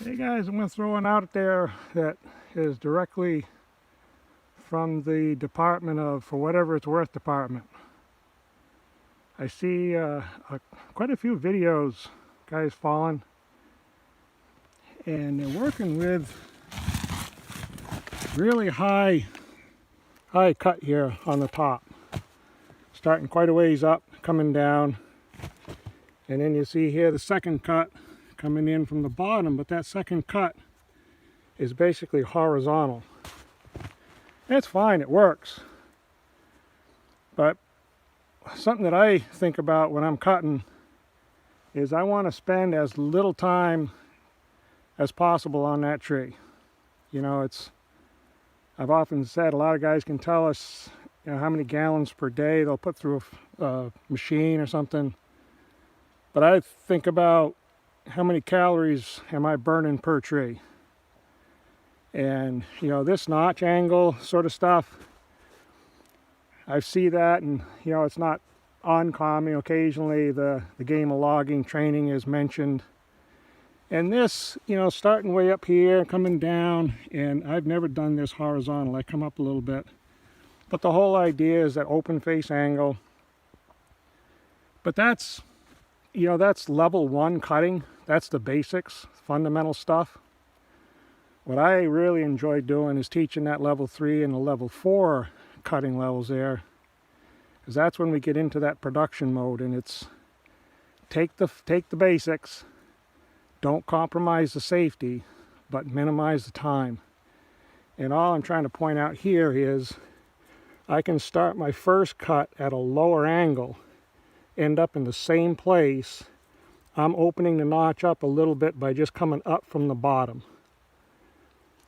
Hey guys, I'm going to throw one out there that is directly from the Department of, for whatever it's worth, department. I see quite a few videos, guys falling, and they're working with really high cut here on the top, starting quite a ways up, coming down, and then you see here the second cut coming in from the bottom, but that second cut is basically horizontal. It's fine, it works. But something that I think about when I'm cutting is I want to spend as little time as possible on that tree. You know, I've often said a lot of guys can tell us, you know, how many gallons per day they'll put through a machine or something. But I think about how many calories am I burning per tree. And, you know, this notch angle sort of stuff, I see that, and, you know, it's not uncommon. Occasionally the game of logging training is mentioned. And this, you know, starting way up here, coming down, and I've never done this horizontal. I come up a little bit. But the whole idea is that open face angle. But that's, you know, that's level 1 cutting. That's the basics, fundamental stuff. What I really enjoy doing is teaching that level 3 and the level 4 cutting levels there, because that's when we get into that production mode, and it's take the basics, don't compromise the safety, but minimize the time. And all I'm trying to point out here is I can start my first cut at a lower angle, end up in the same place. I'm opening the notch up a little bit by just coming up from the bottom.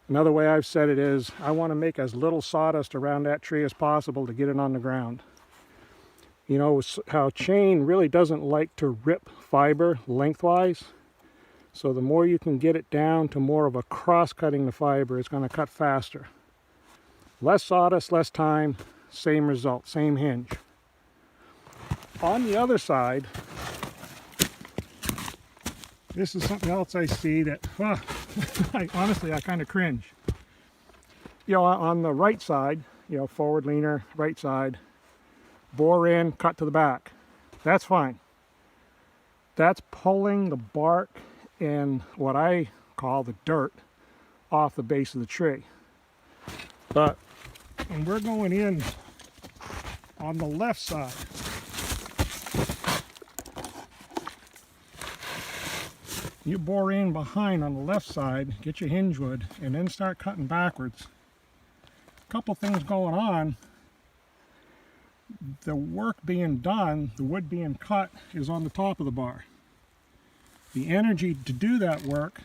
Another way I've said it is I want to make as little sawdust around that tree as possible to get it on the ground. You know how chain really doesn't like to rip fiber lengthwise. So the more you can get it down to more of a cross-cutting the fiber, it's going to cut faster. Less sawdust, less time, same result, same hinge. On the other side, this is something else I see that, honestly, I kind of cringe. You know, on the right side, you know, forward leaner, right side, bore in, cut to the back. That's fine. That's pulling the bark and what I call the dirt off the base of the tree. But when we're going in on the left side, you bore in behind on the left side, get your hinge wood, and then start cutting backwards. A couple things going on. The work being done, the wood being cut, is on the top of the bar. The energy to do that work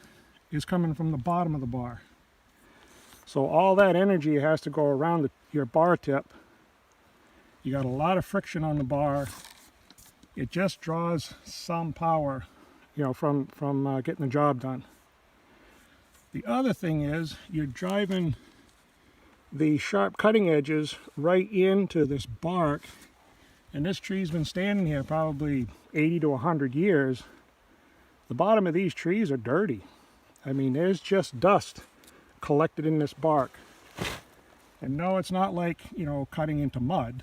is coming from the bottom of the bar. So all that energy has to go around your bar tip. You got a lot of friction on the bar. It just draws some power, you know, from getting the job done. The other thing is you're driving the sharp cutting edges right into this bark, and this tree's been standing here probably 80 to 100 years. The bottom of these trees are dirty. I mean, there's just dust collected in this bark. And no, it's not like, you know, cutting into mud.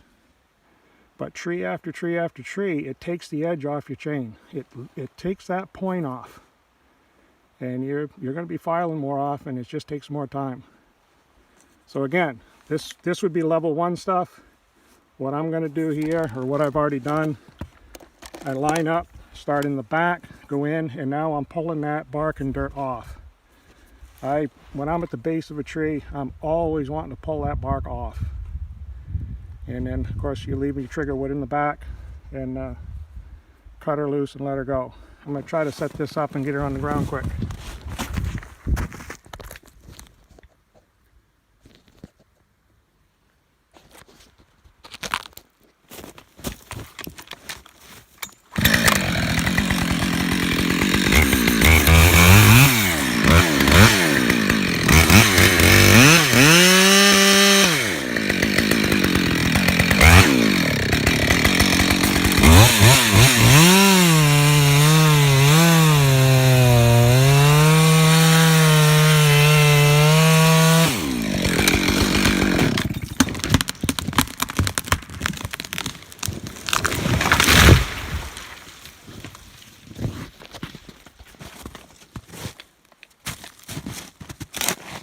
But tree after tree after tree, it takes the edge off your chain. It takes that point off. And you're going to be filing more often. It just takes more time. So again, this would be level 1 stuff. What I'm going to do here, or what I've already done, I line up, start in the back, go in, and now I'm pulling that bark and dirt off. When I'm at the base of a tree, I'm always wanting to pull that bark off. And then, of course, you leave your trigger wood in the back and cut her loose and let her go. I'm going to try to set this up and get her on the ground quick.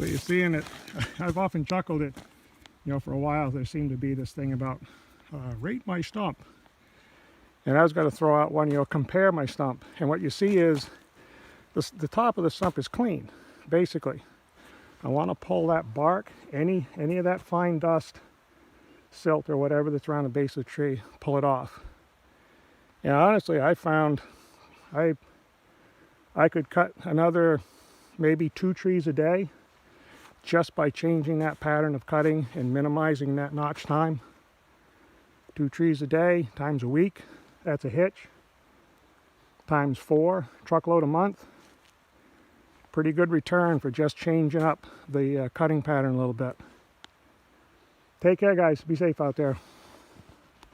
So you're seeing it. I've often chuckled at, you know, for a while there seemed to be this thing about rate my stump. And I was going to throw out one, you know, compare my stump. And what you see is the top of the stump is clean, basically. I want to pull that bark, any of that fine dust, silt or whatever that's around the base of the tree, pull it off. And honestly, I found I could cut another maybe 2 trees a day just by changing that pattern of cutting and minimizing that notch time. 2 trees a day times a week, that's a hitch. Times 4, truckload a month. Pretty good return for just changing up the cutting pattern a little bit. Take care, guys. Be safe out there.